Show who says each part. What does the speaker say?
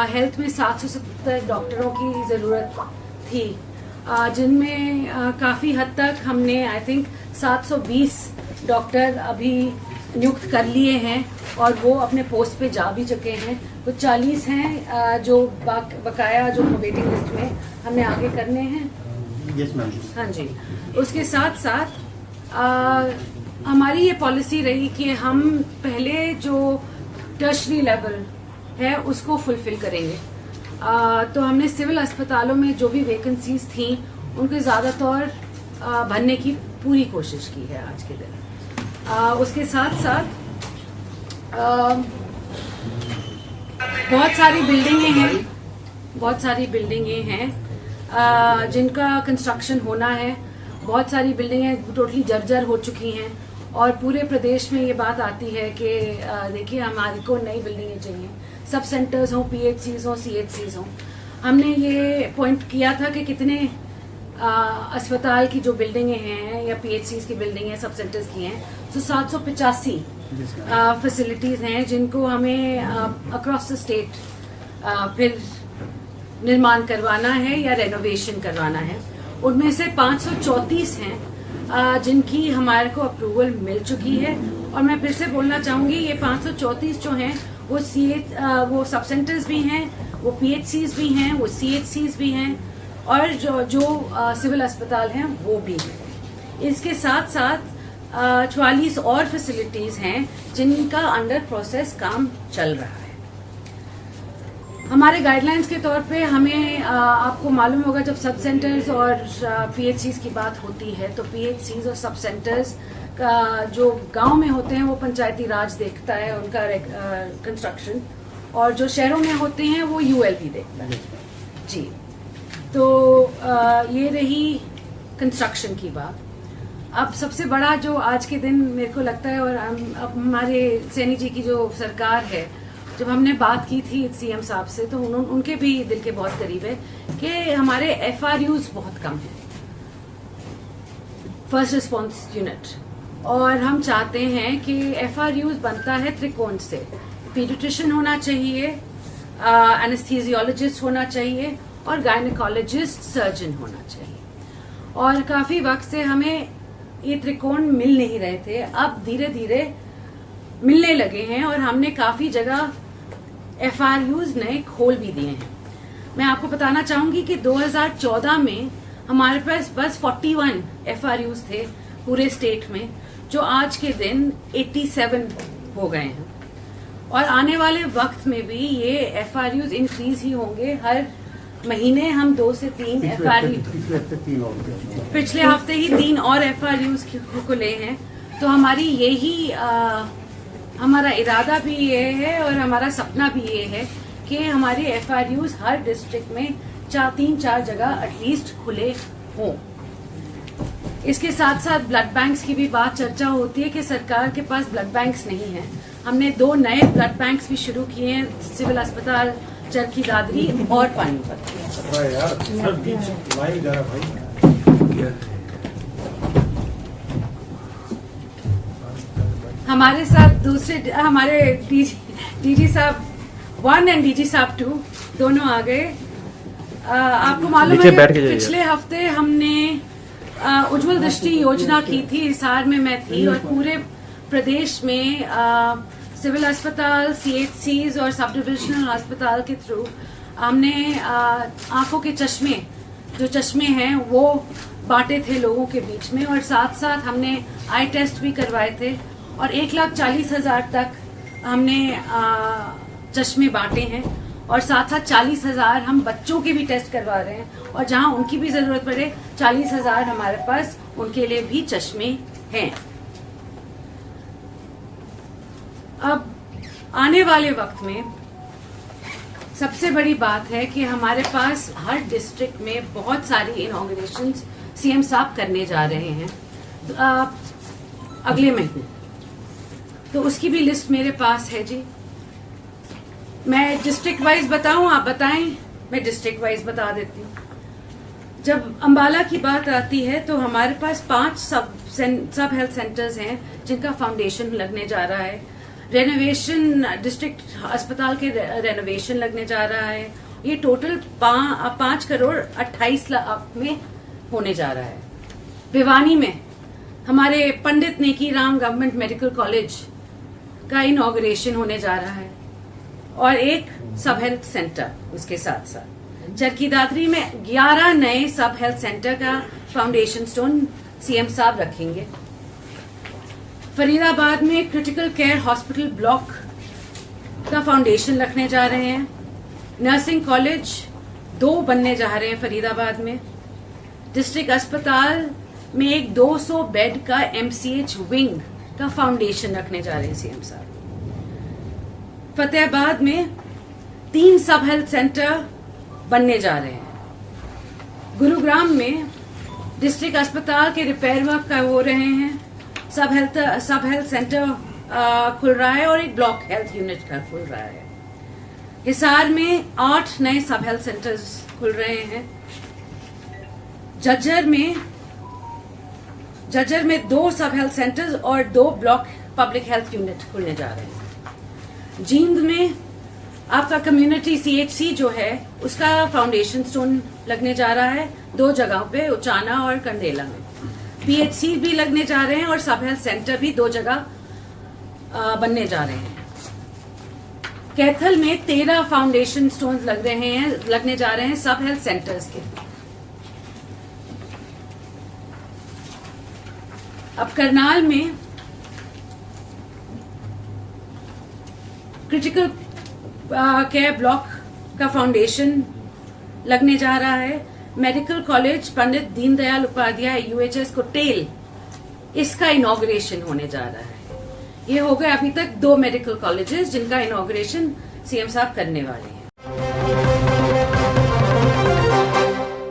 Speaker 1: Health में 770 डॉक्टरों की ज़रूरत थी, जिनमें काफ़ी हद तक हमने आई थिंक 720 डॉक्टर अभी नियुक्त कर लिए हैं और वो अपने पोस्ट पे जा भी चुके हैं। कुछ 40 हैं जो बकाया जो वेटिंग लिस्ट में हमने आगे करने हैं।
Speaker 2: Yes ma'am.
Speaker 1: हाँ जी। उसके साथ साथ हमारी ये पॉलिसी रही कि हम पहले जो टर्शरी लेवल है उसको फुलफिल करेंगे। तो हमने सिविल अस्पतालों में जो भी वैकेंसीज थी उनको ज़्यादातर भरने की पूरी कोशिश की है आज के दिन। उसके साथ साथ बहुत सारी बिल्डिंगें हैं जिनका कंस्ट्रक्शन होना है। बहुत सारी बिल्डिंगें टोटली जर्जर हो चुकी हैं और पूरे प्रदेश में ये बात आती है कि देखिए हमारे को नई बिल्डिंगें चाहिए, सब सेंटर्स हों, PHCs हों, CHCs हों। हमने ये पॉइंट किया था कि कितने अस्पताल की जो बिल्डिंगें हैं या PHCs की बिल्डिंगें सब सेंटर्स की हैं, तो 785 फैसिलिटीज़ हैं जिनको हमें अक्रॉस द स्टेट फिर निर्माण करवाना है या रेनोवेशन करवाना है। उनमें से 534 हैं जिनकी हमारे को अप्रूवल मिल चुकी है। और मैं फिर से बोलना चाहूँगी, ये 534 जो हैं वो सब सेंटर्स भी हैं, वो PHCs भी हैं, वो CHCs भी हैं और जो सिविल अस्पताल हैं वो भी हैं। इसके साथ साथ 44 और फैसिलिटीज़ हैं जिनका अंडर प्रोसेस काम चल रहा है। हमारे गाइडलाइंस के तौर पे हमें आपको मालूम होगा, जब सब सेंटर्स और PHCs की बात होती है तो PHCs और सब सेंटर्स का जो गांव में होते हैं वो पंचायती राज देखता है उनका कंस्ट्रक्शन, और जो शहरों में होते हैं वो ULP देखता है जी। तो ये रही कंस्ट्रक्शन की बात। अब सबसे बड़ा जो आज के दिन मेरे को लगता है, और अब हमारे सैनी जी की जो सरकार है, जब हमने बात की थी CM साहब से तो उनके भी दिल के बहुत करीब है कि हमारे FRUs बहुत कम है, फर्स्ट रिस्पॉन्स यूनिट, और हम चाहते हैं कि FRUs बनता है त्रिकोण से। पीडियाट्रिशियन होना चाहिए, एनेस्थीसियोलॉजिस्ट होना चाहिए और गायनेकोलॉजिस्ट सर्जन होना चाहिए। और काफ़ी वक्त से हमें ये त्रिकोण मिल नहीं रहे थे, अब धीरे धीरे मिलने लगे हैं और हमने काफ़ी जगह FRUs नए खोल भी दिए हैं। मैं आपको बताना चाहूँगी कि 2014 में हमारे पास बस 41 FRUs थे पूरे स्टेट में, जो आज के दिन 87 हो गए हैं। और आने वाले वक्त में भी ये FRUs इंक्रीज ही होंगे। हर महीने हम 2 से 3 पिछले हफ्ते ही 3 और FRUs खुले हैं। तो हमारी यही हमारा इरादा भी ये है और हमारा सपना भी ये है कि हमारे FRUs हर डिस्ट्रिक्ट में 3-4 जगह एटलीस्ट खुले हों। इसके साथ साथ ब्लड बैंक्स की भी बात चर्चा होती है कि सरकार के पास ब्लड बैंक्स नहीं है। हमने 2 नए ब्लड बैंक्स भी शुरू किए हैं, सिविल अस्पताल चरखी दादरी और पानीपत। हमारे साथ दूसरे हमारे DG साहब 1 और DG साहब 2 दोनों आ गए। आपको मालूम है पिछले हफ्ते हमने उज्ज्वल दृष्टि योजना की थी, हिसार में मैं थी, और पूरे प्रदेश में सिविल अस्पताल, CHCs और सब डिविजनल अस्पताल के थ्रू हमने आंखों के चश्मे हैं वो बांटे थे लोगों के बीच में, और साथ साथ हमने आई टेस्ट भी करवाए थे और 1,40,000 तक हमने चश्मे बांटे हैं, और साथ साथ 40,000 हम बच्चों के भी टेस्ट करवा रहे हैं, और जहां उनकी भी जरूरत पड़े 40,000 हमारे पास उनके लिए भी चश्मे हैं। अब आने वाले वक्त में सबसे बड़ी बात है कि हमारे पास हर डिस्ट्रिक्ट में बहुत सारी इनॉग्रेशंस CM साहब करने जा रहे हैं अगले महीने, तो उसकी भी लिस्ट मेरे पास है जी। मैं डिस्ट्रिक्ट वाइज बताऊं, आप बताएं? मैं डिस्ट्रिक्ट वाइज बता देती हूँ। जब अंबाला की बात आती है तो हमारे पास 5 सब हेल्थ सेंटर्स हैं जिनका फाउंडेशन लगने जा रहा है। रेनोवेशन, डिस्ट्रिक्ट अस्पताल के रेनोवेशन लगने जा रहा है। ये टोटल 5 करोड़ 28 लाख में होने जा रहा है। भिवानी में हमारे पंडित नेकीराम गवर्नमेंट मेडिकल कॉलेज का इनॉग्रेशन होने जा रहा है और एक सब हेल्थ सेंटर उसके साथ साथ। चरखी दादरी में 11 नए सब हेल्थ सेंटर का फाउंडेशन स्टोन सीएम साहब रखेंगे। फरीदाबाद में क्रिटिकल केयर हॉस्पिटल ब्लॉक का फाउंडेशन रखने जा रहे हैं। नर्सिंग कॉलेज 2 बनने जा रहे हैं फरीदाबाद में। डिस्ट्रिक्ट अस्पताल में एक 200 बेड का एमसीएच विंग का फाउंडेशन रखने जा रहे हैं सीएम साहब। फतेहाबाद में 3 सब हेल्थ सेंटर बनने जा रहे हैं। गुरुग्राम में डिस्ट्रिक्ट अस्पताल के रिपेयर वर्क का हो रहे हैं। सब हेल्थ सेंटर खुल रहा है और एक ब्लॉक हेल्थ यूनिट का खुल रहा है। हिसार में 8 नए सब हेल्थ सेंटर्स खुल रहे हैं। झज्जर में 2 सब हेल्थ सेंटर्स और 2 ब्लॉक पब्लिक हेल्थ यूनिट खुलने जा रहे हैं। जींद में आपका कम्युनिटी सीएचसी जो है उसका फाउंडेशन स्टोन लगने जा रहा है 2 जगहों पे, उचाना और कंडेला में। पीएचसी भी लगने जा रहे हैं और सब हेल्थ सेंटर भी 2 जगह बनने जा रहे हैं। कैथल में 13 फाउंडेशन स्टोन लगने जा रहे हैं सब हेल्थ सेंटर्स के। अब करनाल में क्रिटिकल केयर ब्लॉक का फाउंडेशन लगने जा रहा है। Medical college Pandit Deendayal Upadhyay UHS कोटेल, इसका इनॉग्रेशन होने जा रहा है। ये हो गए अभी तक 2 मेडिकल कॉलेजेस जिनका इनॉग्रेशन सीएम साहब करने वाले हैं।